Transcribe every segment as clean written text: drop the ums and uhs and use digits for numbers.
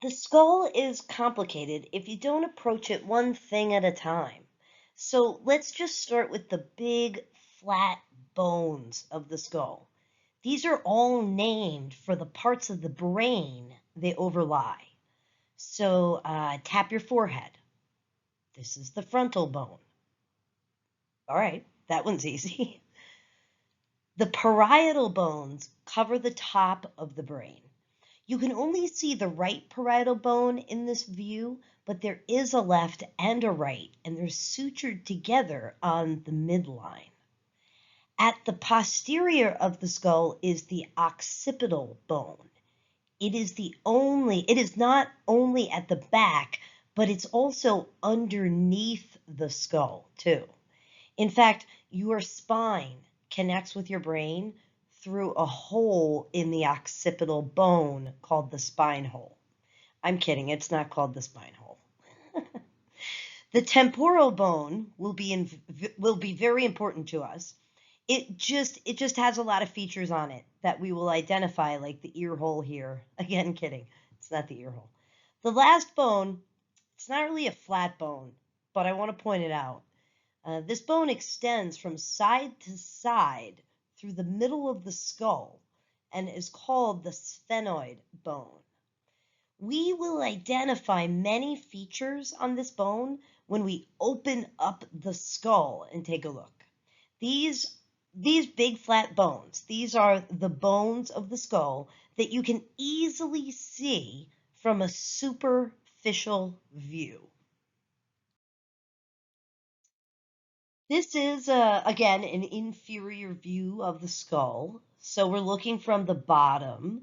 The skull is complicated if you don't approach it one thing at a time. So let's just start with the big, flat bones of the skull. These are all named for the parts of the brain they overlie. So tap your forehead. This is the frontal bone. All right, that one's easy. The parietal bones cover the top of the brain. You can only see the right parietal bone in this view, but there is a left and a right, and they're sutured together on the midline. At the posterior of the skull is the occipital bone. It is not only at the back, but it's also underneath the skull too. In fact, your spine connects with your brain through a hole in the occipital bone called the spine hole. I'm kidding, it's not called the spine hole. The temporal bone will be very important to us. It just has a lot of features on it that we will identify, like the ear hole here. Again, kidding. It's not the ear hole. The last bone, it's not really a flat bone, but I want to point it out. This bone extends from side to side through the middle of the skull and is called the sphenoid bone. We will identify many features on this bone when we open up the skull and take a look. These big flat bones, these are the bones of the skull that you can easily see from a superficial view. This is, again, an inferior view of the skull. So we're looking from the bottom.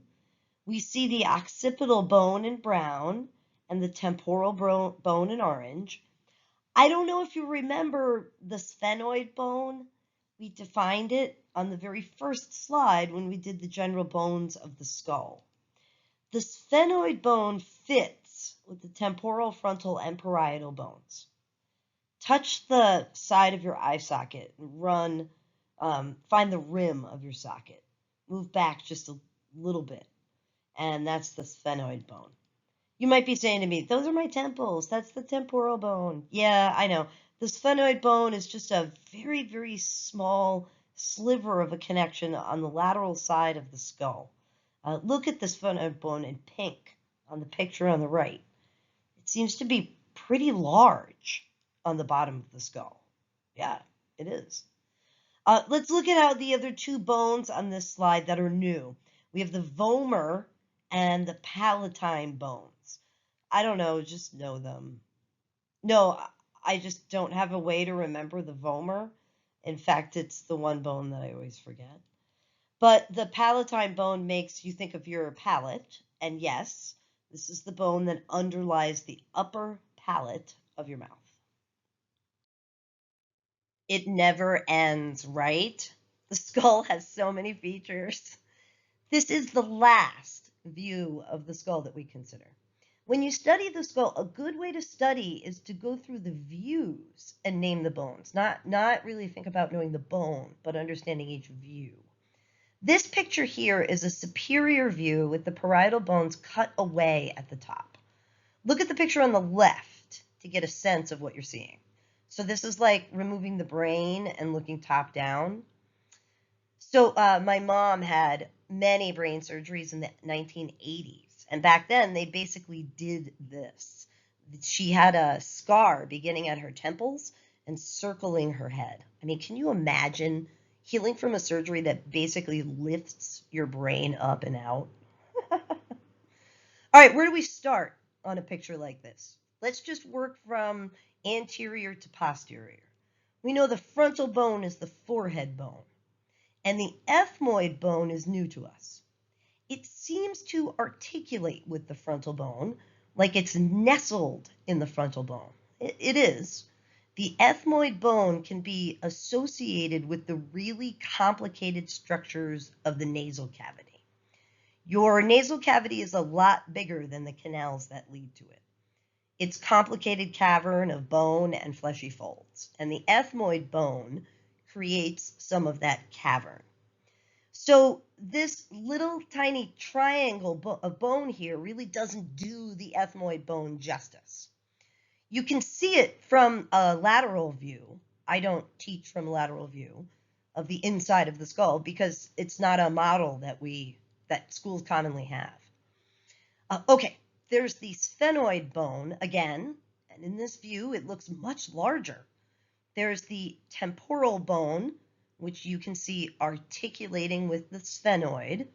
We see the occipital bone in brown and the temporal bone in orange. I don't know if you remember the sphenoid bone. We defined it on the very first slide when we did the general bones of the skull. The sphenoid bone fits with the temporal, frontal, and parietal bones. Touch the side of your eye socket and find the rim of your socket. Move back just a little bit, and that's the sphenoid bone. You might be saying to me, those are my temples. That's the temporal bone. Yeah, I know. The sphenoid bone is just a very, very small sliver of a connection on the lateral side of the skull. Look at the sphenoid bone in pink on the picture on the right. It seems to be pretty large on the bottom of the skull. Yeah, it is. Let's look at how the other two bones on this slide that are new. We have the vomer and the palatine bones. I don't know, just know them. No, I just don't have a way to remember the vomer. In fact, it's the one bone that I always forget. But the palatine bone makes you think of your palate. And yes, this is the bone that underlies the upper palate of your mouth. It never ends, right? The skull has so many features. This is the last view of the skull that we consider. When you study the skull, a good way to study is to go through the views and name the bones. Not really think about knowing the bone, but understanding each view. This picture here is a superior view with the parietal bones cut away at the top. Look at the picture on the left to get a sense of what you're seeing. So this is like removing the brain and looking top down. So my mom had many brain surgeries in the 1980s. And back then, they basically did this. She had a scar beginning at her temples and circling her head. I mean, can you imagine healing from a surgery that basically lifts your brain up and out? All right, where do we start on a picture like this? Let's just work from anterior to posterior. We know the frontal bone is the forehead bone, and the ethmoid bone is new to us. It seems to articulate with the frontal bone, like it's nestled in the frontal bone. It is. The ethmoid bone can be associated with the really complicated structures of the nasal cavity. Your nasal cavity is a lot bigger than the canals that lead to it. It's complicated cavern of bone and fleshy folds, and the ethmoid bone creates some of that cavern. So this little tiny triangle of bone here really doesn't do the ethmoid bone justice. You can see it from a lateral view. I don't teach from a lateral view of the inside of the skull because it's not a model that schools commonly have. Okay, there's the sphenoid bone again, and in this view it looks much larger. There's the temporal bone, which you can see articulating with the sphenoid.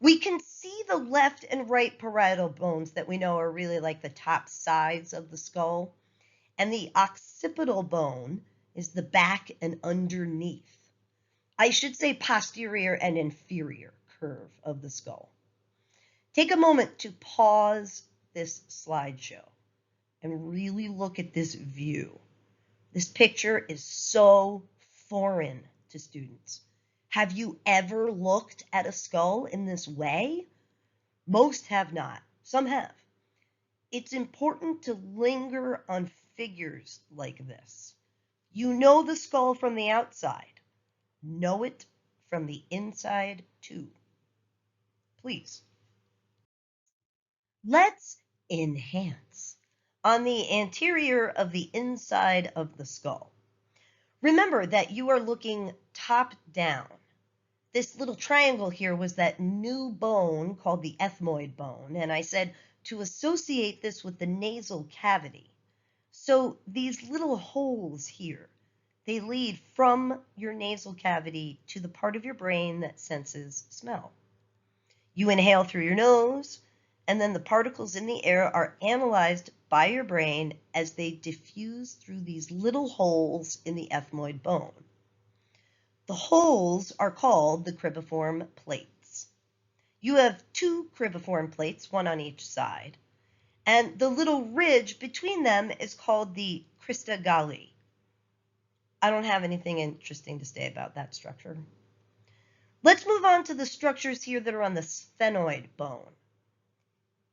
We can see the left and right parietal bones that we know are really like the top sides of the skull. And the occipital bone is the back and underneath. I should say posterior and inferior curve of the skull. Take a moment to pause this slideshow and really look at this view. This picture is so foreign to students. Have you ever looked at a skull in this way? Most have not. Some have. It's important to linger on figures like this. You know the skull from the outside. Know it from the inside too. Please. Let's enhance on the anterior of the inside of the skull. Remember that you are looking top down. This little triangle here was that new bone called the ethmoid bone, and I said to associate this with the nasal cavity. So these little holes here, they lead from your nasal cavity to the part of your brain that senses smell. You inhale through your nose, and then the particles in the air are analyzed by your brain as they diffuse through these little holes in the ethmoid bone. The holes are called the cribriform plates. You have two cribriform plates, one on each side, and the little ridge between them is called the crista galli. I don't have anything interesting to say about that structure. Let's move on to the structures here that are on the sphenoid bone.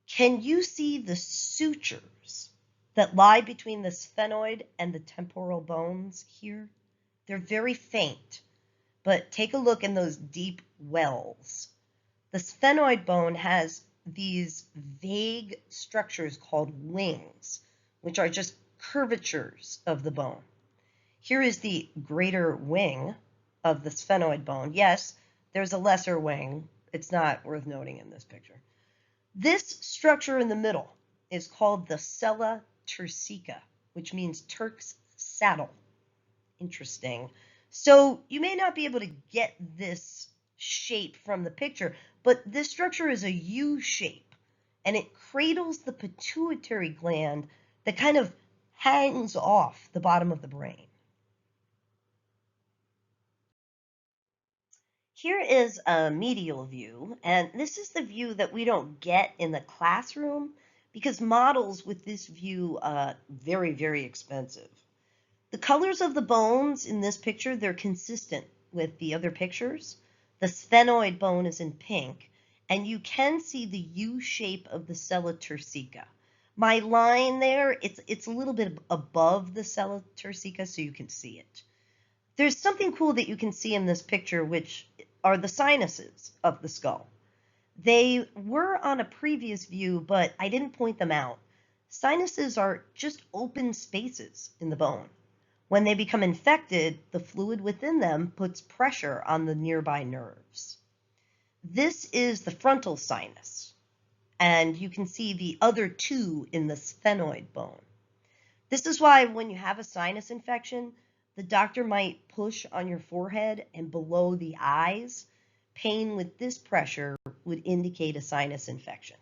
Can you see the sutures that lie between the sphenoid and the temporal bones here? They're very faint, but take a look in those deep wells. The sphenoid bone has these vague structures called wings, which are just curvatures of the bone. Here is the greater wing of the sphenoid bone. Yes, there's a lesser wing. It's not worth noting in this picture. This structure in the middle is called the sella turcica, which means Turk's saddle. Interesting. So you may not be able to get this shape from the picture, but this structure is a U shape, and it cradles the pituitary gland that kind of hangs off the bottom of the brain. Here is a medial view, and this is the view that we don't get in the classroom because models with this view are very, very expensive. The colors of the bones in this picture, they're consistent with the other pictures. The sphenoid bone is in pink, and you can see the U shape of the sella turcica. My line there, it's a little bit above the sella turcica, so you can see it. There's something cool that you can see in this picture, which are the sinuses of the skull. They were on a previous view, but I didn't point them out. Sinuses are just open spaces in the bone. When they become infected, the fluid within them puts pressure on the nearby nerves. This is the frontal sinus, and you can see the other two in the sphenoid bone. This is why when you have a sinus infection, the doctor might push on your forehead and below the eyes. Pain with this pressure would indicate a sinus infection.